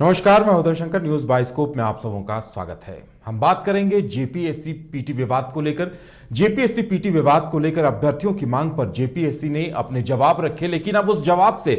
नमस्कार, मैं Uday Shankar. News bioscope में आप सबों का स्वागत है। हम बात करेंगे जेपीएससी पीटी विवाद को लेकर। जेपीएससी पीटी विवाद को लेकर अभ्यर्थियों की मांग पर जेपीएससी ने अपने जवाब रखे, लेकिन अब उस जवाब से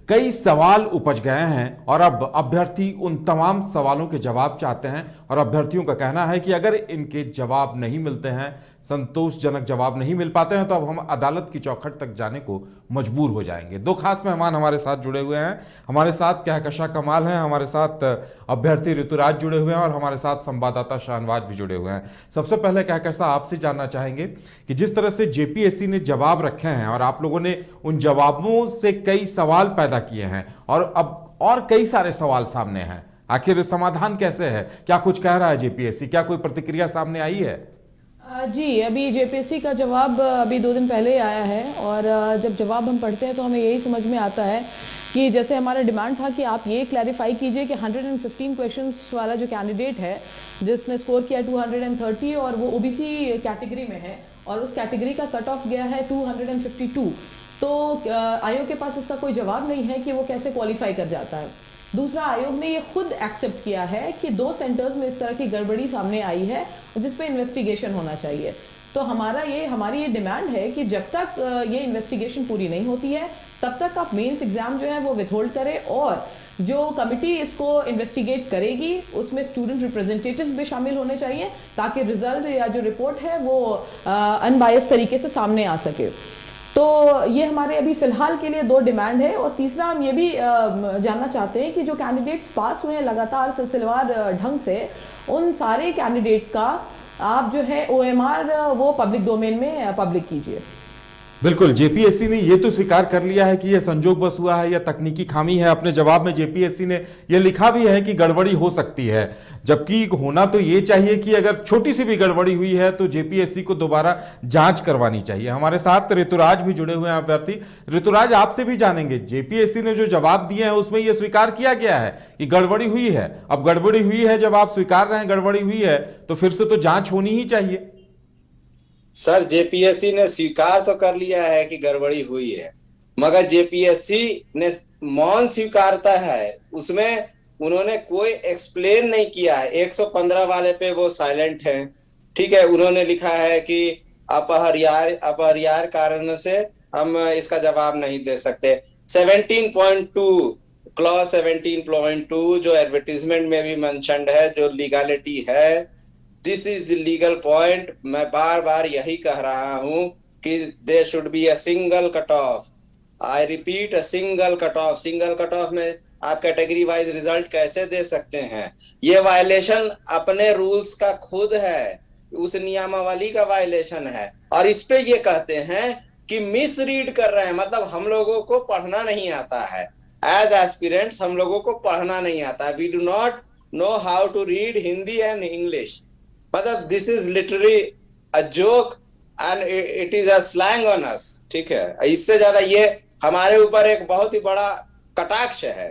कई सवाल उपज गए हैं और अब अभ्यर्थी उन तमाम सवालों के जवाब चाहते हैं। और अभ्यर्थियों का कहना है कि अगर इनके जवाब नहीं मिलते हैं, संतोषजनक जवाब नहीं मिल पाते हैं, तो अब हम अदालत की चौखट तक जाने को मजबूर हो जाएंगे। दो खास मेहमान हमारे साथ जुड़े हुए हैं। हमारे साथ कहकशा कमाल हैं, हमारे साथ अभ्यर्थी ऋतुराज जुड़े हुए हैं और हमारे साथ संवाददाता शाहनवाज भी जुड़े हुए हैं। सबसे पहले कहकशा आपसे जानना चाहेंगे कि जिस तरह से जेपीएससी ने जवाब रखे हैं और आप लोगों ने उन जवाबों से कई सवाल पैदा किए हैं और अब और कई सारे सवाल सामने हैं, आखिर समाधान कैसे है? क्या कुछ कह रहा है जेपीएससी? क्या कोई प्रतिक्रिया सामने आई है? जी, अभी जेपीएससी का जवाब अभी 2 दिन पहले आया है और जब जवाब हम पढ़ते हैं तो हमें यही समझ में आता है कि जैसे हमारा डिमांड था कि आप ये क्लैरिफाई कीजिए कि 115 क्वेश्चंस वाला जो कैंडिडेट है जिसने स्कोर किया 230 और वो ओबीसी कैटेगरी में है और उस कैटेगरी का कट ऑफ गया है 252, तो आयोग के पास इसका कोई जवाब नहीं है कि वो कैसे क्वालिफाई कर जाता है। दूसरा, आयोग ने ये खुद एक्सेप्ट किया है कि 2 सेंटर्स में इस तरह की गड़बड़ी सामने आई है जिस पे इन्वेस्टिगेशन होना चाहिए। तो हमारी ये डिमांड है कि जब तक ये इन्वेस्टिगेशन पूरी नहीं होती है तब तक आप मेंस एग्जाम जो है वो विथहोल्ड करें और जो कमिटी इसको इन्वेस्टिगेट करेगी उसमें स्टूडेंट रिप्रेजेंटेटिव्स भी शामिल होने चाहिए ताकि रिजल्ट या जो रिपोर्ट है वो अनबायस तरीके से सामने आ सके। तो ये हमारे अभी फिलहाल के लिए 2 डिमांड है। और तीसरा, हम ये भी जानना चाहते हैं कि जो कैंडिडेट्स पास हुए हैं लगातार सिलसिलेवार ढंग से, उन सारे कैंडिडेट्स का आप जो है ओएमआर वो पब्लिक डोमेन में पब्लिक कीजिए। बिल्कुल, जेपीएससी ने ये तो स्वीकार कर लिया है कि यह संजोगवश हुआ है या तकनीकी खामी है। अपने जवाब में जेपीएससी ने यह लिखा भी है कि गड़बड़ी हो सकती है, जबकि होना तो ये चाहिए कि अगर छोटी सी भी गड़बड़ी हुई है तो जेपीएससी को दोबारा जांच करवानी चाहिए। हमारे साथ ऋतुराज भी जुड़े हुए हैं अभ्यर्थी। ऋतुराज, आपसे भी जानेंगे, जेपीएससी ने जो जवाब दिए हैं उसमें यह स्वीकार किया गया है कि गड़बड़ी हुई है। अब गड़बड़ी हुई है, जब आप स्वीकार रहे हैं गड़बड़ी हुई है, तो फिर से तो जांच होनी ही चाहिए। सर, जेपीएससी ने स्वीकार तो कर लिया है कि गड़बड़ी हुई है, मगर जेपीएससी ने मौन स्वीकारता है, उसमें उन्होंने कोई एक्सप्लेन नहीं किया है। 115 वाले पे वो साइलेंट है, ठीक है। उन्होंने लिखा है कि अपरिहार्य कारण से हम इसका जवाब नहीं दे सकते। 17.2 क्लॉज 17.2 जो एडवर्टीजमेंट में भी मेंशन्ड है, जो लीगलिटी है, this is the legal point. मैं बार बार यही कह रहा हूं कि there should be a single cut off. I repeat, a single cut off. Single cut off में आप कैटेगरी वाइज रिजल्ट कैसे दे सकते हैं? ये वायलेशन अपने रूल्स का खुद है, उस नियमावली का वायलेशन है। और इस पे ये कहते हैं कि मिस रीड कर रहे हैं, मतलब हम लोगों को पढ़ना नहीं आता है। एज एस्पिरेंट्स हम लोगों को पढ़ना नहीं आता है। We do not know how to read Hindi and English. मतलब this is literally a joke and it is a slang on us, ठीक है। इससे ज्यादा ये हमारे ऊपर एक बहुत ही बड़ा कटाक्ष है।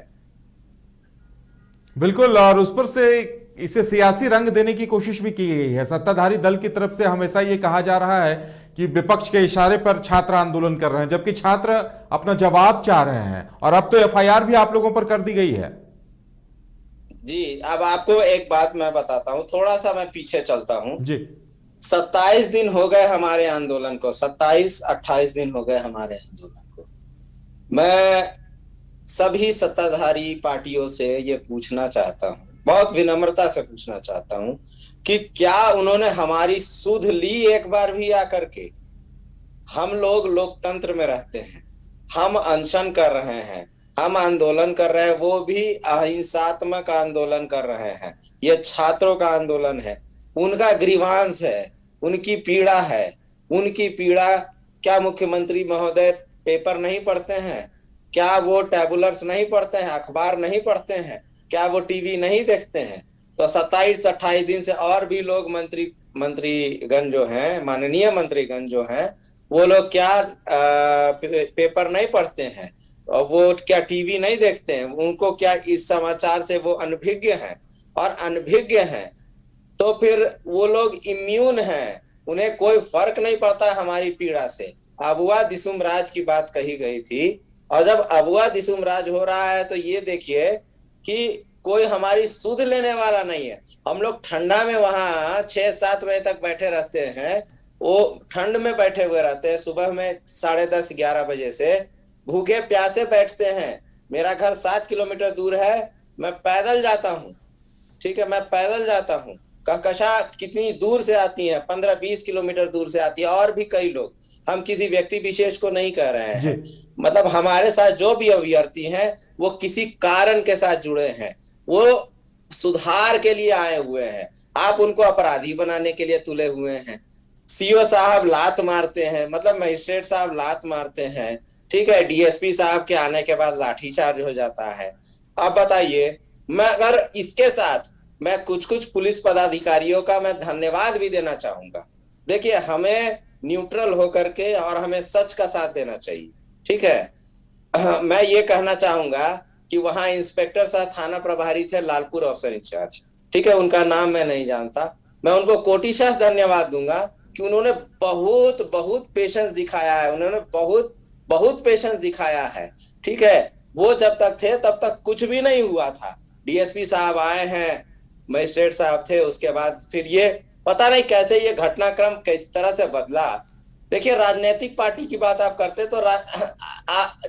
बिल्कुल, और उस पर से इसे सियासी रंग देने की कोशिश भी की गई है। सत्ताधारी दल की तरफ से हमेशा ये कहा जा रहा है कि विपक्ष के इशारे पर छात्र आंदोलन कर रहे हैं, जबकि छात्र अपना जवाब चाह रहे हैं। और अब तो एफआईआर भी आप लोगों पर कर दी गई है। जी, अब आपको एक बात मैं बताता हूँ, थोड़ा सा मैं पीछे चलता हूँ जी। 27 दिन हो गए हमारे आंदोलन को, 27-28 दिन हो गए हमारे आंदोलन को। मैं सभी सत्ताधारी पार्टियों से ये पूछना चाहता हूँ, बहुत विनम्रता से पूछना चाहता हूँ कि क्या उन्होंने हमारी सुध ली एक बार भी आकर के? हम लोग लोकतंत्र में रहते हैं, हम अनशन कर रहे हैं, हम आंदोलन कर रहे हैं, वो भी अहिंसात्मक आंदोलन कर रहे हैं। ये छात्रों का आंदोलन है, उनका ग्रीवांस है, उनकी पीड़ा है। उनकी पीड़ा, क्या मुख्यमंत्री महोदय पेपर नहीं पढ़ते हैं? क्या वो टैबुलर्स नहीं पढ़ते हैं, अखबार नहीं पढ़ते हैं? क्या वो टीवी नहीं देखते हैं? तो 27-28 दिन से और भी लोग मंत्रीगण जो हैं, माननीय मंत्रीगण जो हैं, वो लोग क्या पेपर नहीं पढ़ते हैं और वो क्या टीवी नहीं देखते हैं? उनको क्या इस समाचार से वो अनभिज्ञ हैं? और अनभिज्ञ हैं तो फिर वो लोग इम्यून हैं, उन्हें कोई फर्क नहीं पड़ता है हमारी पीड़ा से। अबुआ दिसुम राज की बात कही गई थी, और जब अबुआ दिसुम राज हो रहा है तो ये देखिए कि कोई हमारी सुध लेने वाला नहीं है। हम लोग ठंडा में वहां 6-7 बजे तक बैठे रहते हैं, वो ठंड में बैठे हुए रहते हैं, सुबह में 10:30-11 बजे से भूखे प्यासे बैठते हैं। मेरा घर 7 किलोमीटर दूर है, मैं पैदल जाता हूँ, ठीक है, मैं पैदल जाता हूँ। कहकशा कितनी दूर से आती है, 15-20 किलोमीटर दूर से आती है, और भी कई लोग, हम किसी व्यक्ति विशेष को नहीं कह रहे हैं, मतलब हमारे साथ जो भी अभ्यर्थी हैं वो किसी कारण के साथ जुड़े हैं, वो सुधार के लिए आए हुए हैं। आप उनको अपराधी बनाने के लिए तुले हुए हैं। सीओ साहब लात मारते हैं, मतलब मजिस्ट्रेट साहब लात मारते हैं, ठीक है, डीएसपी साहब के आने के बाद लाठीचार्ज हो जाता है। अब बताइए, मैं अगर इसके साथ मैं कुछ पुलिस पदाधिकारियों का मैं धन्यवाद भी देना चाहूंगा। देखिए, हमें न्यूट्रल होकर के और हमें सच का साथ देना चाहिए, ठीक है। मैं ये कहना चाहूंगा कि वहां इंस्पेक्टर साहब थाना प्रभारी थे, लालपुर ऑफिसर इंचार्ज, ठीक है, उनका नाम मैं नहीं जानता, मैं उनको कोटिशः धन्यवाद दूंगा कि उन्होंने बहुत पेशेंस दिखाया है, उन्होंने बहुत पेशेंस दिखाया है, ठीक है। वो जब तक थे तब तक कुछ भी नहीं हुआ था। डीएसपी साहब आए हैं, मजिस्ट्रेट साहब थे, उसके बाद फिर ये पता नहीं कैसे ये घटनाक्रम किस तरह से बदला। देखिए, राजनीतिक पार्टी की बात आप करते तो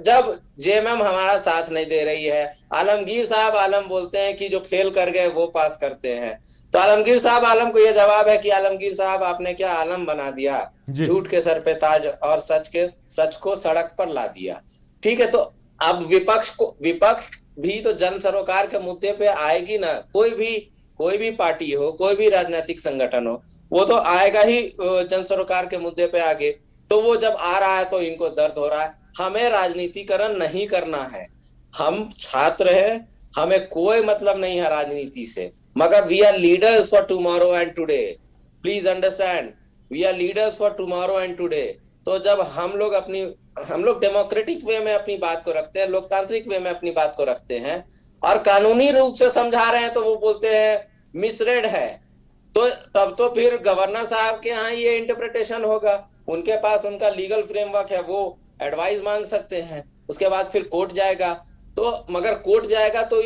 जब जेएमएम हमारा साथ नहीं दे रही है, आलमगीर साहब आलम बोलते हैं कि जो फेल कर गए वो पास करते हैं, तो आलमगीर साहब आलम को ये जवाब है कि आलमगीर साहब आपने क्या आलम बना दिया, झूठ के सर पे ताज और सच को सड़क पर ला दिया, ठीक है। तो अब विपक्ष भी तो जन सरोकार के मुद्दे पे आएगी ना, कोई भी पार्टी हो, कोई भी राजनीतिक संगठन हो, वो तो आएगा ही जन सरोकार के मुद्दे पे आगे। तो वो जब आ रहा है तो इनको दर्द हो रहा है। हमें राजनीतिकरण नहीं करना है, हम छात्र हैं, हमें कोई मतलब नहीं है राजनीति से, मगर we are leaders for tomorrow and today, please understand, we are leaders for tomorrow and today. तो जब हम लोग डेमोक्रेटिक वे में अपनी बात को रखते हैं, लोकतांत्रिक वे में अपनी बात को रखते हैं और कानूनी रूप से समझा रहे हैं, तो वो बोलते हैं मिसरेड है। तो तब तो फिर गवर्नर साहब के यहाँ ये इंटरप्रिटेशन होगा, उनके पास उनका लीगल फ्रेमवर्क है, वो एडवाइस मांग सकते हैं, उसके बाद फिर कोर्ट जाएगा। तो मगर कोर्ट जाएगा तो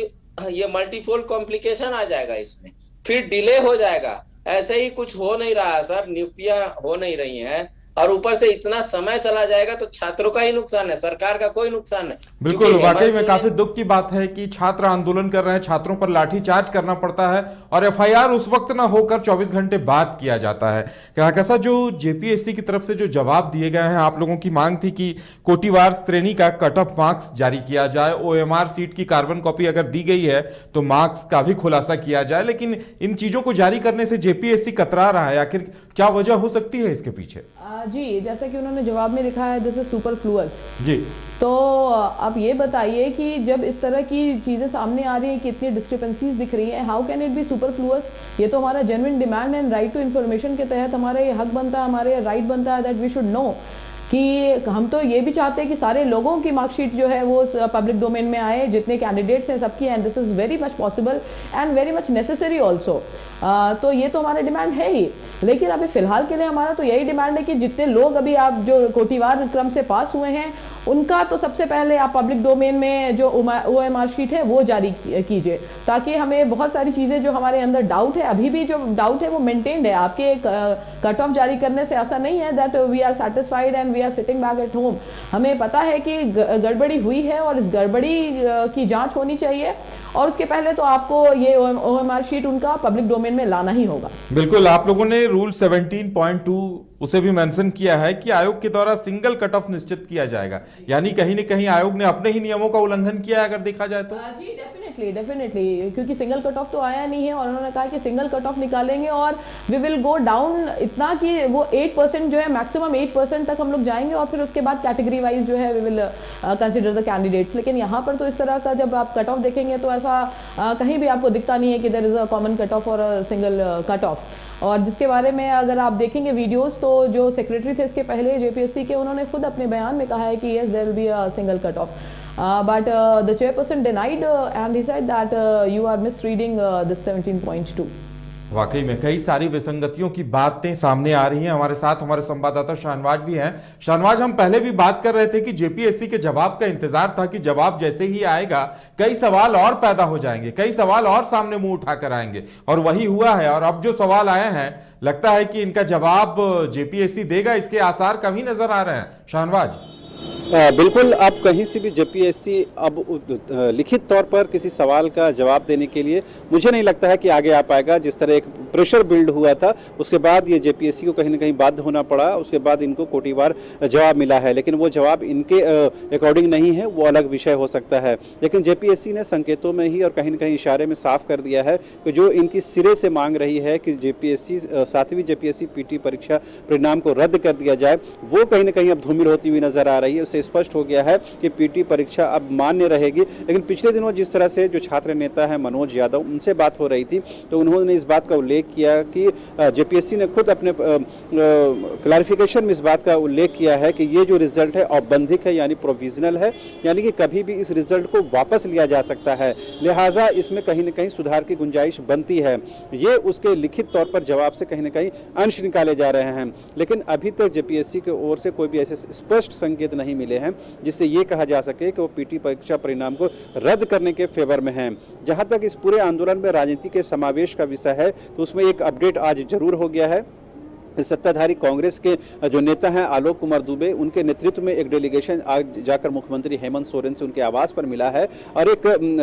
ये मल्टीफोल्ड कॉम्प्लिकेशन आ जाएगा, इसमें फिर डिले हो जाएगा। ऐसे ही कुछ हो नहीं रहा सर, नियुक्तियां हो नहीं रही हैं, और ऊपर से इतना समय चला जाएगा तो छात्रों का ही नुकसान है, सरकार का कोई नुकसान नहीं। बिल्कुल, वाकई में काफी दुख की बात है कि छात्र आंदोलन कर रहे हैं, छात्रों पर लाठीचार्ज करना पड़ता है और एफआईआर उस वक्त ना होकर 24 घंटे बाद किया जाता है। कैसा जो जेपीएससी की तरफ से जो जवाब दिए गए हैं, आप लोगों की मांग थी कि कोटिवार श्रेणी का कट ऑफ मार्क्स जारी किया जाए, ओएमआर सीट की कार्बन कॉपी अगर दी गई है तो मार्क्स का भी खुलासा किया जाए, लेकिन इन चीजों को जारी करने से जेपीएससी कतरा रहा है। आखिर क्या वजह हो सकती है इसके पीछे? जी, जैसा कि उन्होंने जवाब में लिखा है, दिस इज सुपरफ्लुअस जी। तो आप ये बताइए कि जब इस तरह की चीज़ें सामने आ रही हैं, कि इतनी डिस्क्रिपेंसीज दिख रही हैं, how can it be superfluous? ये तो हमारा genuine demand and right to information के तहत हमारा ये हक बनता है, हमारे राइट बनता है दैट वी शुड नो कि हम तो ये भी चाहते हैं कि सारे लोगों की मार्कशीट जो है वो पब्लिक डोमेन में आए, जितने कैंडिडेट्स हैं सबकी, and this is very much possible and very much necessary also. तो ये तो हमारा डिमांड है ही, लेकिन अभी फ़िलहाल के लिए हमारा तो यही डिमांड है कि जितने लोग अभी आप जो कोटिवार क्रम से पास हुए हैं, उनका तो सबसे पहले आप पब्लिक डोमेन में जो ओएमआर शीट है वो जारी कीजिए, ताकि हमें बहुत सारी चीज़ें जो हमारे अंदर डाउट है, अभी भी जो डाउट है वो मेंटेन्ड है। आपके कट ऑफ जारी करने से ऐसा नहीं है that we are satisfied and we are sitting back at home. हमें पता है कि गड़बड़ी हुई है और इस गड़बड़ी की जांच होनी चाहिए, और उसके पहले तो आपको ये ओएमआर शीट उनका पब्लिक डोमेन में लाना ही होगा। बिल्कुल, आप लोगों ने रूल 17.2 उसे भी मेंशन किया है कि आयोग के द्वारा सिंगल कट ऑफ निश्चित किया जाएगा, यानी कहीं न कहीं आयोग ने अपने ही नियमों का उल्लंघन किया है अगर देखा जाए तो। जी डेफिनेटली, क्योंकि सिंगल कट ऑफ तो आया नहीं है, और उन्होंने कहा कि सिंगल कट ऑफ निकालेंगे और वी विल गो डाउन इतना कि वो 8% जो है, मैक्सिमम 8% तक हम लोग जाएंगे, और फिर उसके बाद कैटेगरी वाइज जो है we will consider the candidates. लेकिन यहाँ पर तो इस तरह का जब आप कट ऑफ देखेंगे तो ऐसा कहीं भी आपको दिखता नहीं है कि there is a common cut off और अ सिंगल कट ऑफ। और जिसके बारे में अगर आप देखेंगे वीडियोस, तो जो सेक्रेटरी थे इसके पहले जेपीएससी के, उन्होंने खुद अपने बयान में कहा है कि yes there will be a single cut off, but the chairperson denied and he said that you are misreading this 17.2। वाकई में कई सारी विसंगतियों की बातें सामने आ रही हैं। हमारे साथ हमारे संवाददाता शाहनवाज भी हैं। शाहनवाज, हम पहले भी बात कर रहे थे कि जेपीएससी के जवाब का इंतजार था कि जवाब जैसे ही आएगा कई सवाल और पैदा हो जाएंगे, कई सवाल और सामने मुंह उठाकर आएंगे, और वही हुआ है। और अब जो सवाल आए हैं लगता है कि इनका जवाब जेपीएससी देगा, इसके आसार कम ही नजर आ रहे हैं। शाहनवाज, बिल्कुल, आप कहीं से भी जेपीएससी अब लिखित तौर पर किसी सवाल का जवाब देने के लिए मुझे नहीं लगता है कि आगे आ पाएगा। जिस तरह एक प्रेशर बिल्ड हुआ था, उसके बाद ये जेपीएससी को कहीं ना कहीं बाध्य होना पड़ा, उसके बाद इनको कोटिवार जवाब मिला है, लेकिन वो जवाब इनके अकॉर्डिंग नहीं है, वो अलग विषय हो सकता है। लेकिन जेपीएससी ने संकेतों में ही और कहीं ना कहीं इशारे में साफ कर दिया है कि जो इनकी सिरे से मांग रही है कि जेपीएससी 7वीं जेपीएससी पीटी परीक्षा परिणाम को रद्द कर दिया जाए, वो कहीं ना कहीं अब धूमिल होती हुई नजर आ रही है। उससे स्पष्ट हो गया है कि पीटी परीक्षा अब मान्य रहेगी। लेकिन पिछले दिनों जिस तरह से जो छात्र नेता है मनोज यादव, उनसे बात हो रही थी, तो उन्होंने इस बात का उल्लेख किया कि जेपीएससी ने खुद अपने क्लैरिफिकेशन में इस बात का उल्लेख किया है कि ये जो रिजल्ट है औपबंधिक है, यानी प्रोविजनल है, यानी कि कभी भी इस रिजल्ट को वापस लिया जा सकता है, लिहाजा इसमें कहीं ना कहीं सुधार की गुंजाइश बनती है। ये उसके लिखित तौर पर जवाब से कहीं ना कहीं अंश निकाले जा रहे हैं। लेकिन अभी तक जेपीएससी की ओर से कोई भी ऐसे स्पष्ट संकेत नहीं मिले हैं जिससे ये कहा जा सके कि वो पीटी परीक्षा परिणाम को रद्द करने के फेवर में हैं। जहां तक इस पूरे आंदोलन में राजनीति के समावेश का विषय है, तो उसमें एक अपडेट आज जरूर हो गया है। सत्ताधारी कांग्रेस के जो नेता हैं आलोक कुमार दुबे, उनके नेतृत्व में एक डेलीगेशन आज जाकर मुख्यमंत्री हेमंत सोरेन से उनके आवास पर मिला है और एक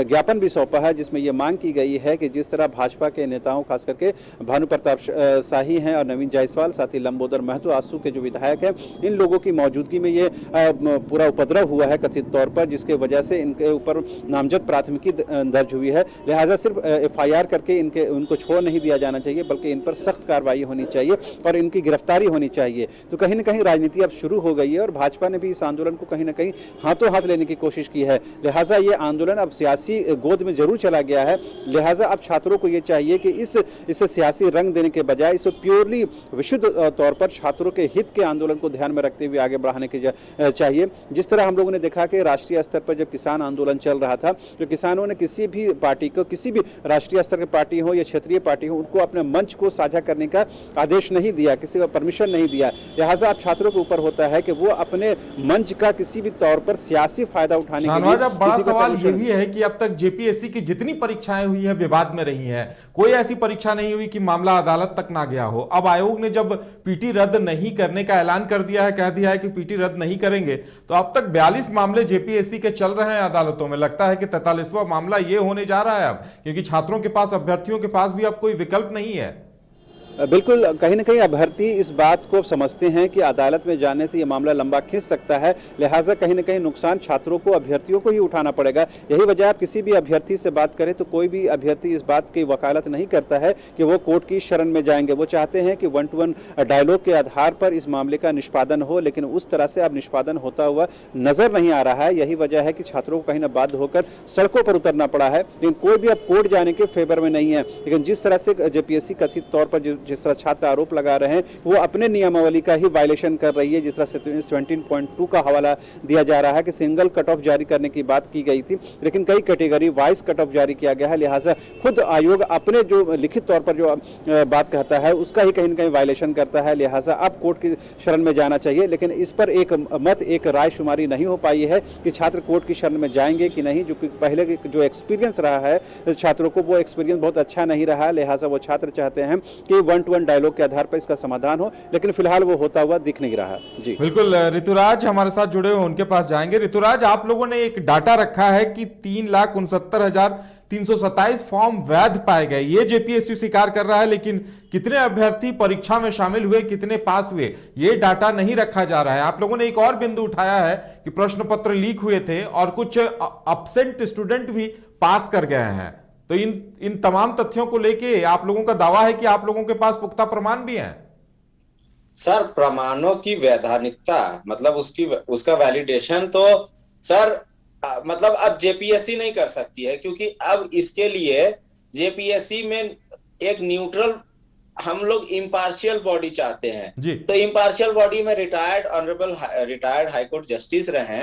ज्ञापन भी सौंपा है, जिसमें यह मांग की गई है कि जिस तरह भाजपा के नेताओं खास करके भानु प्रताप शाही हैं और नवीन जायसवाल, साथ ही लंबोदर महतो, आसू के जो विधायक हैं, इन लोगों की मौजूदगी में ये पूरा उपद्रव हुआ है कथित तौर पर, जिसके वजह से इनके ऊपर नामजद प्राथमिकी दर्ज हुई है। लिहाजा सिर्फ FIR करके उनको छोड़ नहीं दिया जाना चाहिए, बल्कि इन पर सख्त कार्रवाई होनी चाहिए और इनकी गिरफ्तारी होनी चाहिए। तो कहीं ना कहीं राजनीति अब शुरू हो गई है और भाजपा ने भी इस आंदोलन को कहीं ना कहीं हाथों हाथ लेने की कोशिश की है। लिहाजा ये आंदोलन अब सियासी गोद में जरूर चला गया है। लिहाजा अब छात्रों को ये चाहिए कि इसे सियासी रंग देने के बजाय इसे प्योरली विशुद्ध तौर पर छात्रों के हित के आंदोलन को ध्यान में रखते हुए आगे बढ़ाने की चाहिए। जिस तरह हम लोगों ने देखा कि राष्ट्रीय स्तर पर जब किसान आंदोलन चल रहा था, तो किसानों ने किसी भी पार्टी को, किसी भी राष्ट्रीय स्तर की पार्टी हो या क्षेत्रीय पार्टी हो, उनको अपने मंच को साझा करने का आदेश नहीं दिया, किसी को परमिशन नहीं दिया। लिहाजा अब छात्रों के ऊपर होता है कि वो अपने मंच का किसी भी तौर पर सियासी फायदा उठाने के लिए। अब बड़ा सवाल ये भी है कि अब तक जेपीएससी की जितनी परीक्षाएं हुई है विवाद में रही हैं, कोई ऐसी परीक्षा नहीं हुई कि मामला अदालत तक ना गया हो। अब आयोग ने जब पीटी रद्द नहीं करने का ऐलान कर दिया है, कह दिया है कि पीटी रद्द नहीं करेंगे, तो अब तक 42 मामले जेपीएससी के चल रहे हैं अदालतों में। लगता है कि 43वां मामला ये होने जा रहा है अब, क्योंकि छात्रों के पास, अभ्यर्थियों के पास भी अब कोई विकल्प नहीं है। बिल्कुल, कहीं ना कहीं अभ्यर्थी इस बात को समझते हैं कि अदालत में जाने से ये मामला लंबा खिंच सकता है, लिहाजा कहीं ना कहीं नुकसान छात्रों को, अभ्यर्थियों को ही उठाना पड़ेगा। यही वजह, आप किसी भी अभ्यर्थी से बात करें तो कोई भी अभ्यर्थी इस बात की वकालत नहीं करता है कि वो कोर्ट की शरण में जाएंगे। वो चाहते हैं कि 1-to-1 डायलॉग के आधार पर इस मामले का निष्पादन हो, लेकिन उस तरह से अब निष्पादन होता हुआ नजर नहीं आ रहा है। यही वजह है कि छात्रों को कहीं ना बाध्य होकर सड़कों पर उतरना पड़ा है। लेकिन कोई भी अब कोर्ट जाने के फेवर में नहीं है। लेकिन जिस तरह से जेपीएससी कथित तौर पर जिस तरह छात्र आरोप लगा रहे हैं, वो अपने नियमावली का ही वायलेशन कर रही है। जिस तरह से 17.2 का हवाला दिया जा रहा है कि सिंगल कट ऑफ जारी करने की बात की गई थी, लेकिन कई कैटेगरी वाइज कट ऑफ जारी किया गया है। लिहाजा खुद आयोग अपने जो लिखित तौर पर जो बात कहता है उसका ही कहीं ना कहीं वायलेशन करता है। लिहाजा अब कोर्ट की शरण में जाना चाहिए, लेकिन इस पर एक राय शुमारी नहीं हो पाई है कि छात्र कोर्ट की शरण में जाएंगे कि नहीं। जो पहले जो एक्सपीरियंस रहा है छात्रों को, वो एक्सपीरियंस बहुत अच्छा नहीं रहा। लिहाजा वो छात्र चाहते हैं कि 1-to-1 डायलॉग के आधार पर इसका समाधान हो, लेकिन फिलहाल वो होता हुआ दिख नहीं रहा। जी बिल्कुल, ऋतुराज हमारे साथ जुड़े हुए, उनके पास जाएंगे। ऋतुराज, आप लोगों ने एक डाटा रखा है कि 3,69,327 फॉर्म वैध पाए गए, ये जेपीएससी स्वीकार कर रहा है, लेकिन कितने अभ्यर्थी परीक्षा में शामिल हुए, कितने पास हुए, ये डाटा नहीं रखा जा रहा है। आप लोगों ने एक और बिंदु उठाया है कि प्रश्न पत्र लीक हुए थे और कुछ एब्सेंट स्टूडेंट भी पास कर गए हैं। तो इन तमाम तथ्यों को लेके आप लोगों का दावा है कि आप लोगों के पास पुख्ता प्रमाण भी हैं। सर, प्रमाणों की वैधानिकता, मतलब उसका वैलिडेशन तो सर मतलब अब जेपीएससी नहीं कर सकती है, क्योंकि अब इसके लिए जेपीएससी में एक न्यूट्रल, हम लोग इम्पार्शियल बॉडी चाहते हैं जी। तो इम्पार्शियल बॉडी में रिटायर्ड हाईकोर्ट जस्टिस रहे,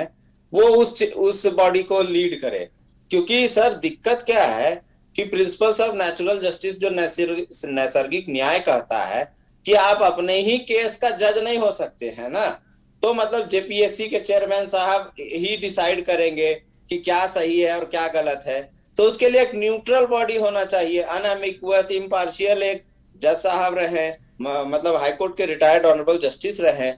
वो उस बॉडी को लीड करे। क्योंकि सर दिक्कत क्या है कि प्रिंसिपल्स ऑफ नेचुरल जस्टिस जो नैसर्गिक न्याय कहता है कि आप अपने ही केस का जज नहीं हो सकते हैं ना, तो मतलब जेपीएससी के चेयरमैन साहब ही डिसाइड करेंगे कि क्या सही है और क्या गलत है। तो उसके लिए एक न्यूट्रल बॉडी होना चाहिए, अनएम्बिगुअस इम्पार्शियल एक जज साहब रहे, मतलब हाईकोर्ट के रिटायर्ड ऑनरेबल जस्टिस रहे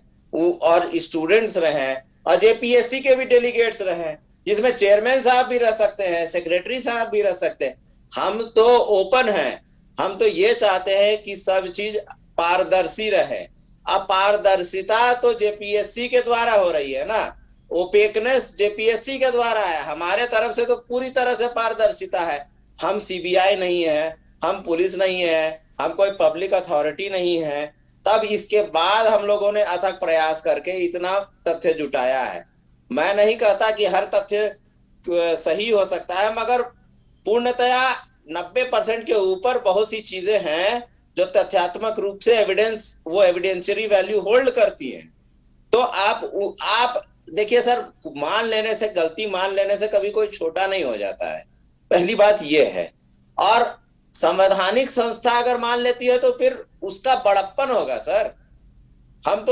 और स्टूडेंट्स रहे और जेपीएससी के भी डेलीगेट्स रहे, जिसमें चेयरमैन साहब भी रह सकते हैं, सेक्रेटरी साहब भी रह सकते हैं। हम तो ओपन हैं, हम तो ये चाहते हैं कि सब चीज पारदर्शी रहे। अब पारदर्शिता तो जेपीएससी के द्वारा हो रही है ना, ओपेकनेस जेपीएससी के द्वारा है, हमारे तरफ से तो पूरी तरह से पारदर्शिता है। हम सीबीआई नहीं है, हम पुलिस नहीं है, हम कोई पब्लिक अथॉरिटी नहीं है, तब इसके बाद हम लोगों ने अथक प्रयास करके इतना तथ्य जुटाया है। मैं नहीं कहता कि हर तथ्य सही हो सकता है, मगर पूर्णतया 90% के ऊपर बहुत सी चीजें हैं जो तथ्यात्मक रूप से एविडेंशियरी वैल्यू होल्ड करती हैं। तो आप देखिए सर, गलती मान लेने से कभी कोई छोटा नहीं हो जाता है, पहली बात यह है। और संवैधानिक संस्था अगर मान लेती है तो फिर उसका बड़प्पन होगा सर। हम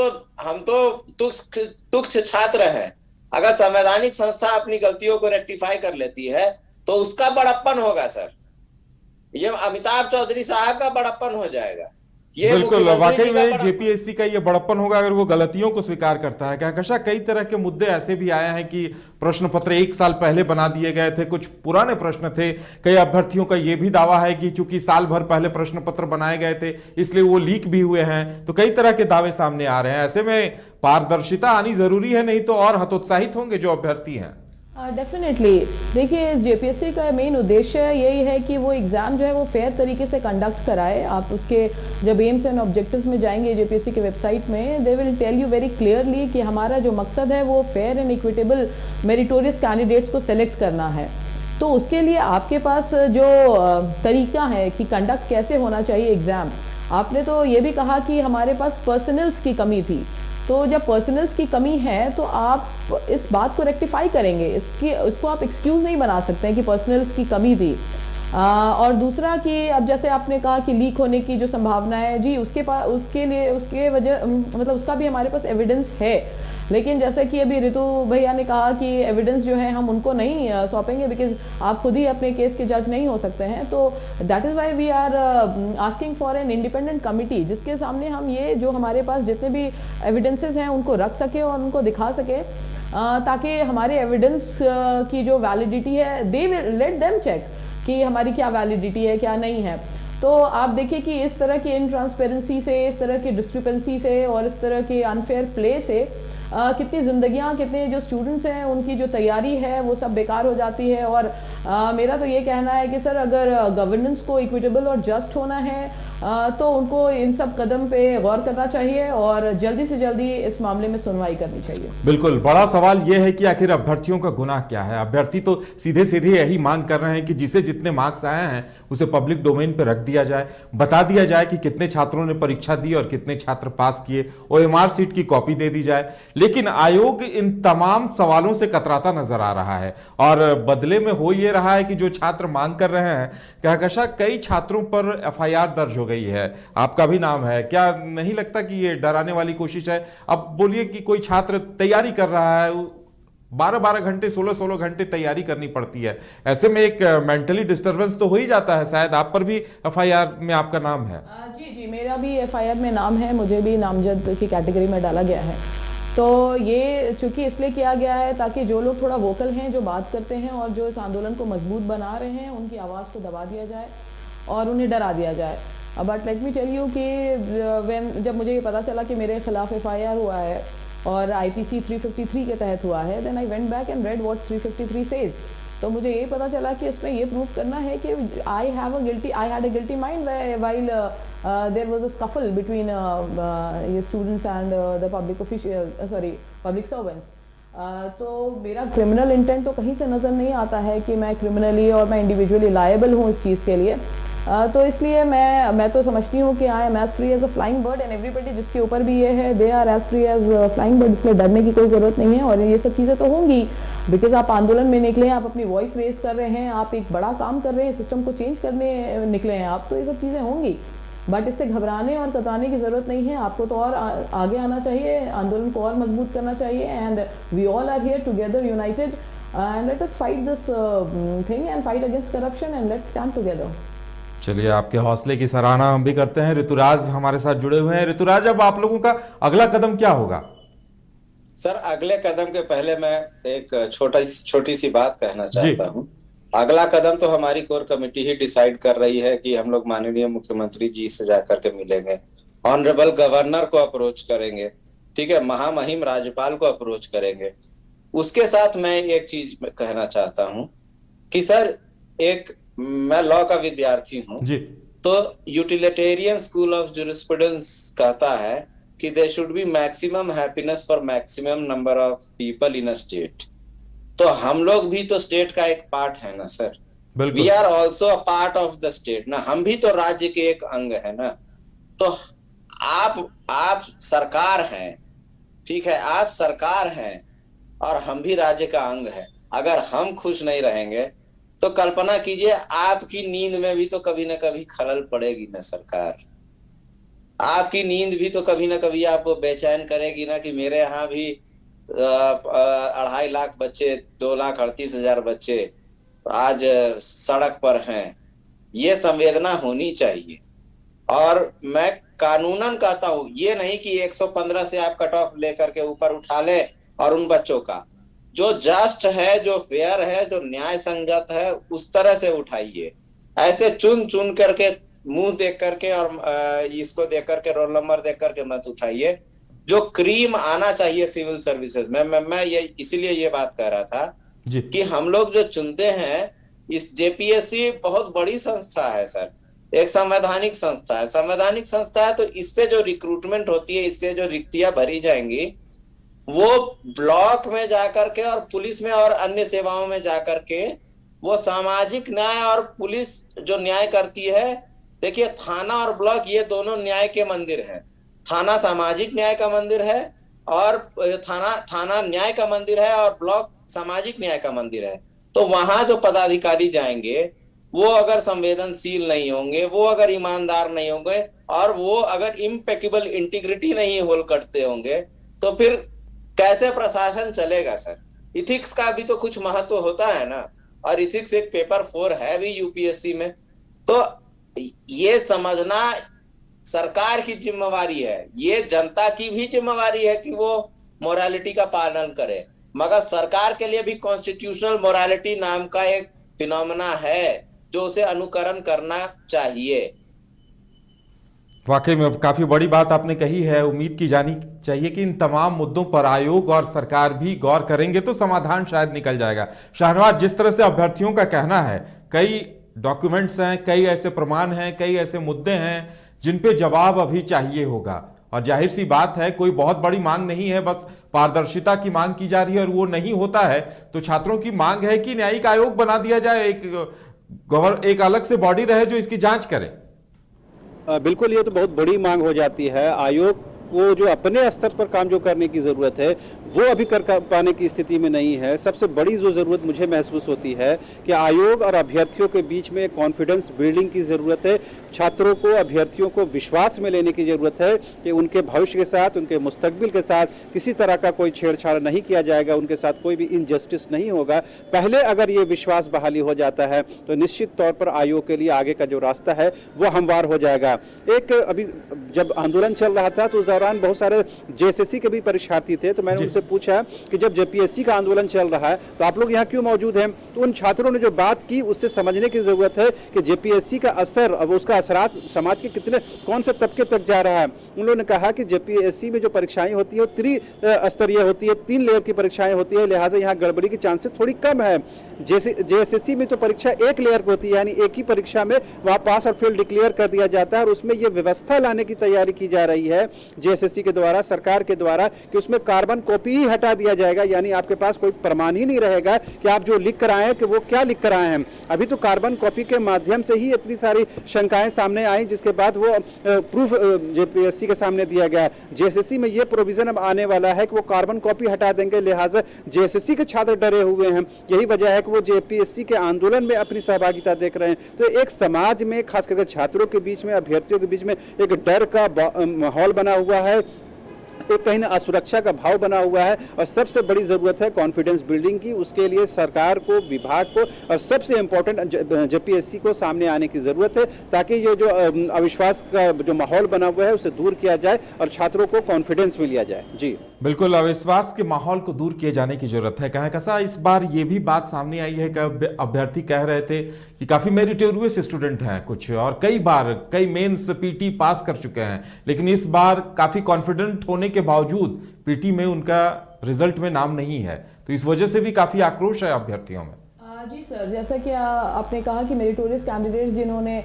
तो तुच्छ छात्र हैं, अगर संवैधानिक संस्था अपनी गलतियों को रेक्टिफाई कर लेती है तो उसका बड़प्पन होगा सर। ये अमिताभ चौधरी साहब का बड़प्पन हो जाएगा। ये बिल्कुल, वाकई में जेपीएससी का ये बड़प्पन होगा अगर वो गलतियों को स्वीकार करता है। कहकशा कई तरह के मुद्दे ऐसे भी आए हैं कि प्रश्न पत्र 1 साल पहले बना दिए गए थे, कुछ पुराने प्रश्न थे। कई अभ्यर्थियों का ये भी दावा है कि चूंकि साल भर पहले प्रश्न पत्र बनाए गए थे इसलिए वो लीक भी हुए हैं। तो कई तरह के दावे सामने आ रहे हैं। ऐसे में पारदर्शिता आनी जरूरी है, नहीं तो और हतोत्साहित होंगे जो अभ्यर्थी हैं। डेफिनेटली देखिए, इस जेपीएससी का मेन उद्देश्य यही है कि वो एग्ज़ाम जो है वो फेयर तरीके से कंडक्ट कराए। आप उसके जब एम्स एंड ऑब्जेक्टिव्स में जाएंगे जेपीएससी के वेबसाइट में, they will tell you very clearly कि हमारा जो मकसद है वो fair and equitable meritorious candidates को सेलेक्ट करना है। तो उसके लिए आपके पास जो तरीका है कि कंडक्ट कैसे होना चाहिए एग्ज़ाम, आपने तो ये भी कहा कि हमारे पास पर्सनल्स की कमी थी। तो जब पर्सनल्स की कमी है तो आप इस बात को रेक्टिफाई करेंगे, इसको आप एक्सक्यूज़ नहीं बना सकते हैं कि पर्सनल्स की कमी थी। और दूसरा कि अब जैसे आपने कहा कि लीक होने की जो संभावना है जी, उसके वजह मतलब उसका भी हमारे पास एविडेंस है। लेकिन जैसे कि अभी ऋतु भैया ने कहा कि एविडेंस जो है हम उनको नहीं सौंपेंगे, बिकॉज आप खुद ही अपने केस के जज नहीं हो सकते हैं। तो that is why we are asking for an independent committee, जिसके सामने हम ये जो हमारे पास जितने भी एविडेंसेस हैं उनको रख सके और उनको दिखा सके, ताकि हमारे एविडेंस की जो वैलिडिटी है, they will let them check कि हमारी क्या वैलिडिटी है क्या नहीं है। तो आप देखिए कि इस तरह की इनट्रांसपेरेंसी से, इस तरह की डिस्क्रिपेंसी से और इस तरह के अनफेयर प्ले से कितनी ज़िंदगियां, कितने जो स्टूडेंट्स हैं उनकी जो तैयारी है वो सब बेकार हो जाती है। और मेरा तो ये कहना है कि सर, अगर गवर्नेंस को इक्विटेबल और जस्ट होना है तो उनको इन सब कदम पे गौर करना चाहिए और जल्दी से जल्दी इस मामले में सुनवाई करनी चाहिए। बिल्कुल, बड़ा सवाल यह है कि आखिर अभ्यर्थियों का गुनाह क्या है। अभ्यर्थी तो सीधे सीधे यही मांग कर रहे हैं कि जिसे जितने मार्क्स आए हैं उसे पब्लिक डोमेन पे रख दिया जाए, बता दिया जाए कि कितने छात्रों ने परीक्षा दी और कितने छात्र पास किए, ओएमआर सीट की कॉपी दे दी जाए। लेकिन आयोग इन तमाम सवालों से कतराता नजर आ रहा है और बदले में हो यह रहा है कि जो छात्र मांग कर रहे हैं, कहकशा कई छात्रों पर एफआईआर दर्ज हो गई है, आपका भी नाम है। क्या नहीं लगता कि ये डराने वाली कोशिश है? अब बोलिए कि कोई छात्र तैयारी कर रहा है, 12-12 घंटे 16-16 घंटे तैयारी करनी पड़ती है, ऐसे में एक मेंटली डिस्टर्बेंस तो हो ही जाता है। शायद आप पर भी एफआईआर में आपका नाम है। जी, मेरा भी एफआईआर में नाम है, मुझे भी नामजद की कैटेगरी में डाला गया है। तो ये चूंकि इसलिए किया गया है ताकि जो लोग थोड़ा वोकल हैं, जो बात करते हैं और जो इस आंदोलन को मजबूत बना रहे हैं, उनकी आवाज़ को दबा दिया जाए और उन्हें डरा दिया जाए। But let me tell you कि जब मुझे ये पता चला कि मेरे खिलाफ एफआईआर हुआ है और आईपीसी 353 के तहत हुआ है, then I went back and read what 353 says. तो मुझे ये पता चला कि इसमें ये प्रूव करना है कि I had a guilty mind while there was a scuffle between students and the public servants. तो मेरा क्रिमिनल इंटेंट तो कहीं से नज़र नहीं आता है कि मैं क्रिमिनली और मैं इंडिविजुअली लायबल हूँ इस चीज़ के लिए। तो इसलिए मैं तो समझती हूँ कि I am as free as a flying bird and everybody जिसके ऊपर भी ये है they are as free as flying bird, इसमें डरने की कोई ज़रूरत नहीं है। और ये सब चीज़ें तो होंगी बिकॉज आप आंदोलन में निकले हैं, आप अपनी वॉइस रेज कर रहे हैं, आप एक बड़ा काम कर रहे हैं, सिस्टम को चेंज करने निकले हैं आप, तो ये सब चीज़ें होंगी। बट इससे घबराने और कतराने की ज़रूरत नहीं है, आपको तो और आगे आना चाहिए, आंदोलन को और मजबूत करना चाहिए। And we all are here together united and let us fight this thing and fight against corruption and let's stand together. चलिए, आपके हौसले की सराहना हम भी करते हैं। ऋतुराज हमारे साथ जुड़े हुए हैं। ऋतुराज, अब आप लोगों का अगला कदम क्या होगा? सर, अगले कदम के पहले मैं एक छोटी सी बात कहना चाहता हूँ। अगला कदम तो हमारी कोर कमेटी ही डिसाइड कर रही है कि हम लोग माननीय मुख्यमंत्री जी से जाकर के मिलेंगे, ऑनरेबल गवर्नर को अप्रोच करेंगे, ठीक है, महामहिम राज्यपाल को अप्रोच करेंगे। उसके साथ मैं एक चीज कहना चाहता हूँ कि सर, मैं लॉ का विद्यार्थी हूँ, तो यूटिलिटेरियन स्कूल ऑफ ज्यूरिस्प्रूडेंस कहता है कि there should be maximum happiness for maximum number of people in a state. तो हम लोग भी तो स्टेट का एक पार्ट है ना sir, we are also a part of the state ना, हम भी तो राज्य के एक अंग है ना। तो आप सरकार हैं, ठीक है, आप सरकार हैं और हम भी राज्य का अंग है। अगर हम खुश नहीं रहेंगे तो कल्पना कीजिए आपकी नींद में भी तो कभी ना कभी खलल पड़ेगी ना सरकार, आपकी नींद भी तो कभी ना कभी आपको बेचैन करेगी ना कि मेरे यहाँ भी 2.5 लाख बच्चे, 2,38,000 बच्चे आज सड़क पर हैं। ये संवेदना होनी चाहिए। और मैं कानूनन कहता हूं, ये नहीं कि 115 से आप कट ऑफ लेकर के ऊपर उठा ले, और उन बच्चों का जो जस्ट है, जो फेयर है, जो न्याय संगत है, उस तरह से उठाइए। ऐसे चुन चुन करके, मुंह देख करके और इसको देख करके, रोल नंबर देख करके मत उठाइए। जो क्रीम आना चाहिए सिविल सर्विसेज में, मैं ये इसीलिए ये बात कह रहा था कि हम लोग जो चुनते हैं, इस जेपीएससी बहुत बड़ी संस्था है सर, एक संवैधानिक संस्था है। संवैधानिक संस्था है तो इससे जो रिक्रूटमेंट होती है, इससे जो रिक्तियां भरी जाएंगी, वो ब्लॉक में जाकर के और पुलिस में और अन्य सेवाओं में जाकर के वो सामाजिक न्याय और पुलिस जो न्याय करती है। देखिए, थाना और ब्लॉक ये दोनों न्याय के मंदिर हैं। थाना सामाजिक न्याय का मंदिर है और थाना न्याय का मंदिर है और ब्लॉक सामाजिक न्याय का मंदिर है। तो वहां जो पदाधिकारी जाएंगे वो अगर संवेदनशील नहीं होंगे, वो अगर ईमानदार नहीं होंगे और वो अगर इम्पेकेबल इंटीग्रिटी नहीं होल्ड करते होंगे, तो फिर कैसे प्रशासन चलेगा सर? इथिक्स का भी तो कुछ महत्व होता है ना, और इथिक्स एक पेपर 4 है भी यूपीएससी में। तो ये समझना सरकार की जिम्मेवारी है, ये जनता की भी जिम्मेवारी है कि वो मोरालिटी का पालन करे। मगर सरकार के लिए भी कॉन्स्टिट्यूशनल मोरालिटी नाम का एक फिनोमेना है जो उसे अनुकरण करना चाहिए। वाकई में काफी बड़ी बात आपने कही है। उम्मीद की जानी चाहिए कि इन तमाम मुद्दों पर आयोग और सरकार भी गौर करेंगे तो समाधान शायद निकल जाएगा। शाहनवाज, जिस तरह से अभ्यर्थियों का कहना है, कई डॉक्यूमेंट्स हैं, कई ऐसे प्रमाण हैं, कई ऐसे मुद्दे हैं जिन पे जवाब अभी चाहिए होगा, और जाहिर सी बात है कोई बहुत बड़ी मांग नहीं है, बस पारदर्शिता की मांग की जा रही है, और वो नहीं होता है तो छात्रों की मांग है कि न्यायिक आयोग बना दिया जाए, एक अलग से बॉडी रहे जो इसकी जांच करे। बिल्कुल, ये तो बहुत बड़ी मांग हो जाती है। आयोग को जो अपने स्तर पर काम जो करने की ज़रूरत है वो अभी कर पाने की स्थिति में नहीं है। सबसे बड़ी जो ज़रूरत मुझे महसूस होती है कि आयोग और अभ्यर्थियों के बीच में कॉन्फिडेंस बिल्डिंग की ज़रूरत है। छात्रों को, अभ्यर्थियों को विश्वास में लेने की ज़रूरत है कि उनके भविष्य के साथ, उनके मुस्तकबिल के साथ किसी तरह का कोई छेड़छाड़ नहीं किया जाएगा, उनके साथ कोई भी इनजस्टिस नहीं होगा। पहले अगर ये विश्वास बहाली हो जाता है तो निश्चित तौर पर आयोग के लिए आगे का जो रास्ता है वो हमवार हो जाएगा। एक अभी जब आंदोलन चल रहा था तो उस दौरान बहुत सारे जेएसएससी के भी परीक्षार्थी थे, तो मैंने उनसे पूछा कि जब जेपीएससी का आंदोलन चल रहा है तो आप लोग यहाँ क्यों मौजूद हैं? तो उन छात्रों ने जो बात की उससे समझने की जरूरत है कि जेपीएससी का असर, अब उसका असरात समाज के कितने, कौन से तबके तक जा रहा है। उन लोगों ने कहा कि जेपीएससी में जो परीक्षाएं होती है वो त्रिस्तरीय होती है, 3 लेयर की परीक्षाएं होती है, लिहाजा यहाँ गड़बड़ी की चांसेस थोड़ी कम है। जैसे जेएसएससी में तो परीक्षा 1 लेयर की होती है, यानी एक ही परीक्षा में वहाँ पास और फेल डिक्लेयर कर दिया जाता है, और उसमें यह व्यवस्था लाने की तैयारी की जा रही है जेएसएससी के द्वारा, सरकार के द्वारा, कि उसमें कार्बन कॉपी ही हटा दिया जाएगा, यानी आपके पास कोई प्रमाण ही नहीं रहेगा कि आप जो लिख कर आए हैं कि वो क्या लिख कर आए हैं। अभी तो कार्बन कॉपी के माध्यम से ही इतनी सारी शंकाएं सामने आई, जिसके बाद वो प्रूफ जेपीएससी के सामने दिया गया। जेएसएससी में ये प्रोविजन अब आने वाला है कि वो कार्बन कॉपी हटा देंगे, लिहाजा जेएसएससी के छात्र डरे हुए हैं। यही वजह है कि वो जेपीएससी के आंदोलन में अपनी सहभागिता देख रहे हैं। तो एक समाज में, खास करके छात्रों के बीच में, अभ्यर्थियों के बीच में एक डर का माहौल बना हुआ है, एक कहीं ना असुरक्षा का भाव बना हुआ है। और सबसे बड़ी जरूरत है कॉन्फिडेंस बिल्डिंग की। उसके लिए सरकार को, विभाग को और सबसे इंपॉर्टेंट जेपीएससी को सामने आने की जरूरत है, ताकि ये जो अविश्वास का जो माहौल बना हुआ है उसे दूर किया जाए और छात्रों को कॉन्फिडेंस में लिया जाए। जी बिल्कुल, अविश्वास के माहौल को दूर किए जाने की जरूरत है। कहा कसा इस बार ये भी बात सामने आई है कि अभ्यर्थी कह रहे थे कि काफी मेरिटोरियस स्टूडेंट हैं कुछ, और कई मेंस पीटी पास कर चुके हैं, लेकिन इस बार काफी कॉन्फिडेंट होने के बावजूद पीटी में उनका रिजल्ट में नाम नहीं है। तो इस वजह से भी काफी आक्रोश है अभ्यर्थियों में। जी सर, जैसा कि आपने कहा कि मेरिटोरियस कैंडिडेट्स जिन्होंने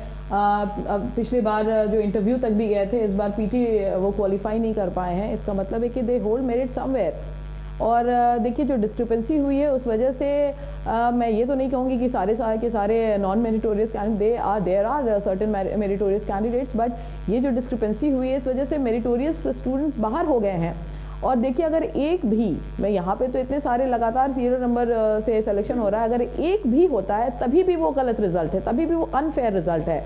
पिछली बार जो इंटरव्यू तक भी गए थे, इस बार पीटी वो क्वालिफाई नहीं कर पाए हैं, इसका मतलब है कि दे होल्ड मेरिट समवेयर। और देखिए जो डिस्क्रिपेंसी हुई है उस वजह से मैं ये तो नहीं कहूँगी कि सारे non meritorious candidate there are certain meritorious candidates, but ये जो डिस्क्रिपेंसी हुई है इस वजह से मेरिटोरियस स्टूडेंट्स बाहर हो गए हैं। और देखिए अगर एक भी, मैं यहाँ पे तो इतने सारे लगातार 0 नंबर से सिलेक्शन हो रहा है, अगर एक भी होता है तभी भी वो गलत रिजल्ट है, तभी भी वो अनफेयर रिजल्ट है।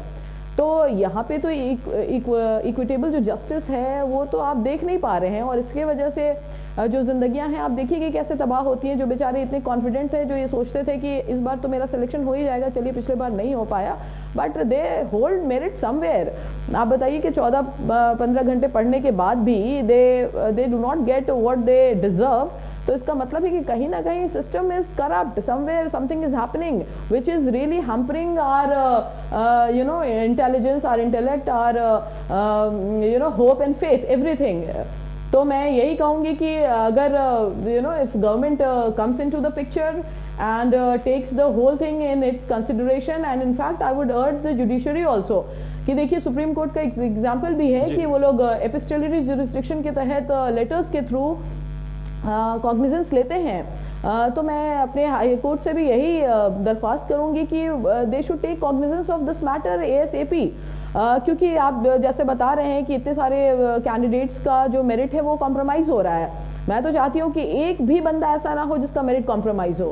तो यहाँ पे तो इक्विटेबल जो जस्टिस है वो तो आप देख नहीं पा रहे हैं, और इसके वजह से जो जिंदगियां हैं आप देखिए कि कैसे तबाह होती हैं। जो बेचारे इतने कॉन्फिडेंट थे, जो ये सोचते थे कि इस बार तो मेरा सिलेक्शन हो ही जाएगा, चलिए पिछले बार नहीं हो पाया, but they hold merit somewhere. आप बताइए कि 14-15 घंटे पढ़ने के बाद भी they do not get what they deserve. तो इसका मतलब है कि कहीं ना कहीं system is corrupt, somewhere something is happening which is really hampering our intelligence, our intellect, our hope and faith, everything. तो मैं यही कहूँगी कि अगर if government comes into the picture and takes the whole thing in its consideration, and in fact I would urge the judiciary also कि देखिए supreme court का example भी है कि वो लोग एपिस्टोलरी जुरिस्डिक्शन के तहत लेटर्स के थ्रू कॉग्निजेंस लेते हैं। तो मैं अपने हाई कोर्ट से भी यही दरख्वास्त करूंगी कि they should take cognizance of this matter ASAP, क्योंकि आप जैसे बता रहे हैं कि इतने सारे कैंडिडेट्स का जो मेरिट है वो कॉम्प्रोमाइज़ हो रहा है। मैं तो चाहती हूँ कि एक भी बंदा ऐसा ना हो जिसका मेरिट कॉम्प्रोमाइज हो।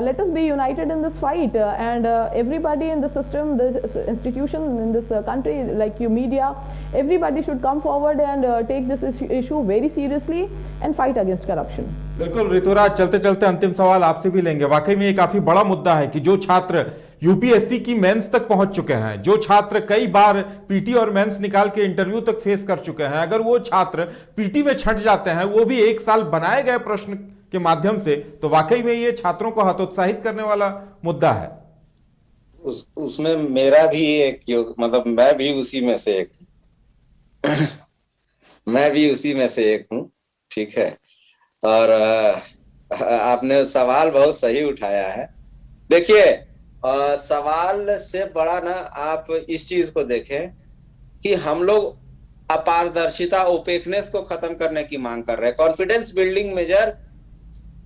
Let us be united in this fight, and everybody in the system, the institution in this country, like you media, everybody should come forward and take this issue very seriously and fight against corruption. बिल्कुल ऋतुराज, चलते चलते अंतिम सवाल आपसे भी लेंगे। वाकई में ये काफी बड़ा मुद्दा है कि जो छात्र यूपीएससी की मेंस तक पहुंच चुके हैं, जो छात्र कई बार पीटी और मेंस निकाल के इंटरव्यू तक फेस कर चुके हैं, अगर वो छात्र पीटी में छंट जाते हैं, वो भी 1 साल बनाए गए प्रश्न के माध्यम से, तो वाकई में ये छात्रों को हतोत्साहित करने वाला मुद्दा है। उसमें मेरा भी एक मतलब मैं भी उसी में से एक मैं भी उसी में से एक हूँ, ठीक है। और आपने सवाल बहुत सही उठाया है। देखिए सवाल से बड़ा ना आप इस चीज को देखें कि हम लोग अपारदर्शिता, ओपेकनेस को खत्म करने की मांग कर रहे हैं। कॉन्फिडेंस बिल्डिंग मेजर,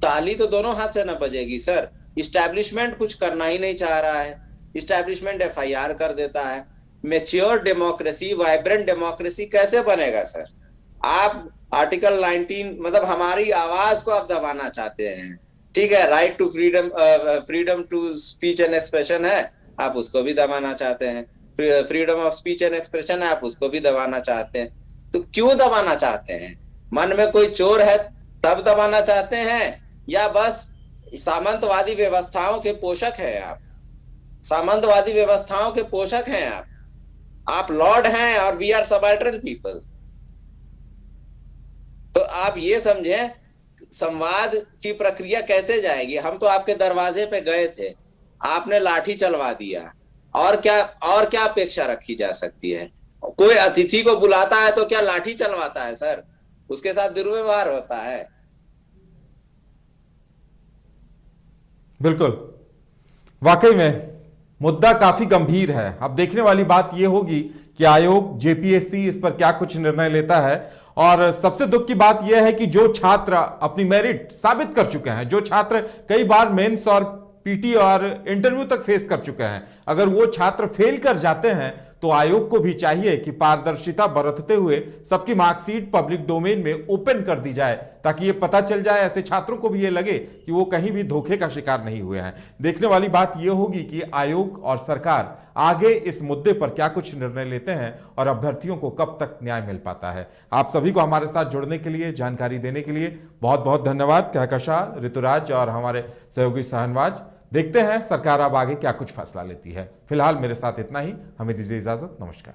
ताली तो दोनों हाथ से ना बजेगी सर। इस्टेब्लिशमेंट कुछ करना ही नहीं चाह रहा है, इस्टेब्लिशमेंट FIR कर देता है। मैच्योर डेमोक्रेसी, वाइब्रेंट डेमोक्रेसी कैसे बनेगा सर? आप आर्टिकल 19 मतलब हमारी आवाज को आप दबाना चाहते हैं, ठीक है। Right to freedom to speech and expression है, आप उसको भी दबाना चाहते हैं। Freedom of speech and expression है, आप उसको भी दबाना चाहते हैं। तो क्यों दबाना चाहते हैं? मन में कोई चोर है तब दबाना चाहते हैं, या बस सामंतवादी व्यवस्थाओं के पोषक है आप? सामंतवादी व्यवस्थाओं के पोषक हैं आप लॉर्ड हैं और वी आर सबाल्टर्न पीपल। तो आप ये समझें संवाद की प्रक्रिया कैसे जाएगी। हम तो आपके दरवाजे पे गए थे, आपने लाठी चलवा दिया, और क्या अपेक्षा रखी जा सकती है? कोई अतिथि को बुलाता है तो क्या लाठी चलवाता है सर? उसके साथ दुर्व्यवहार होता है। बिल्कुल, वाकई में मुद्दा काफी गंभीर है। अब देखने वाली बात यह होगी कि आयोग जेपीएससी इस पर क्या कुछ निर्णय लेता है। और सबसे दुख की बात यह है कि जो छात्र अपनी मेरिट साबित कर चुके हैं, जो छात्र कई बार मेंस और पीटी और इंटरव्यू तक फेस कर चुके हैं, अगर वो छात्र फेल कर जाते हैं तो आयोग को भी चाहिए कि पारदर्शिता बरतते हुए सबकी मार्कशीट पब्लिक डोमेन में ओपन कर दी जाए, ताकि ये पता चल जाए, ऐसे छात्रों को भी ये लगे कि वो कहीं भी धोखे का शिकार नहीं हुए हैं। देखने वाली बात ये होगी कि आयोग और सरकार आगे इस मुद्दे पर क्या कुछ निर्णय लेते हैं और अभ्यर्थियों को कब तक न्याय मिल पाता है। आप सभी को हमारे साथ जुड़ने के लिए, जानकारी देने के लिए बहुत बहुत धन्यवाद। कहकशां, ऋतुराज और हमारे सहयोगी शाहनवाज। देखते हैं सरकार अब आगे क्या कुछ फैसला लेती है। फिलहाल मेरे साथ इतना ही, हमें दीजिए इजाजत। नमस्कार।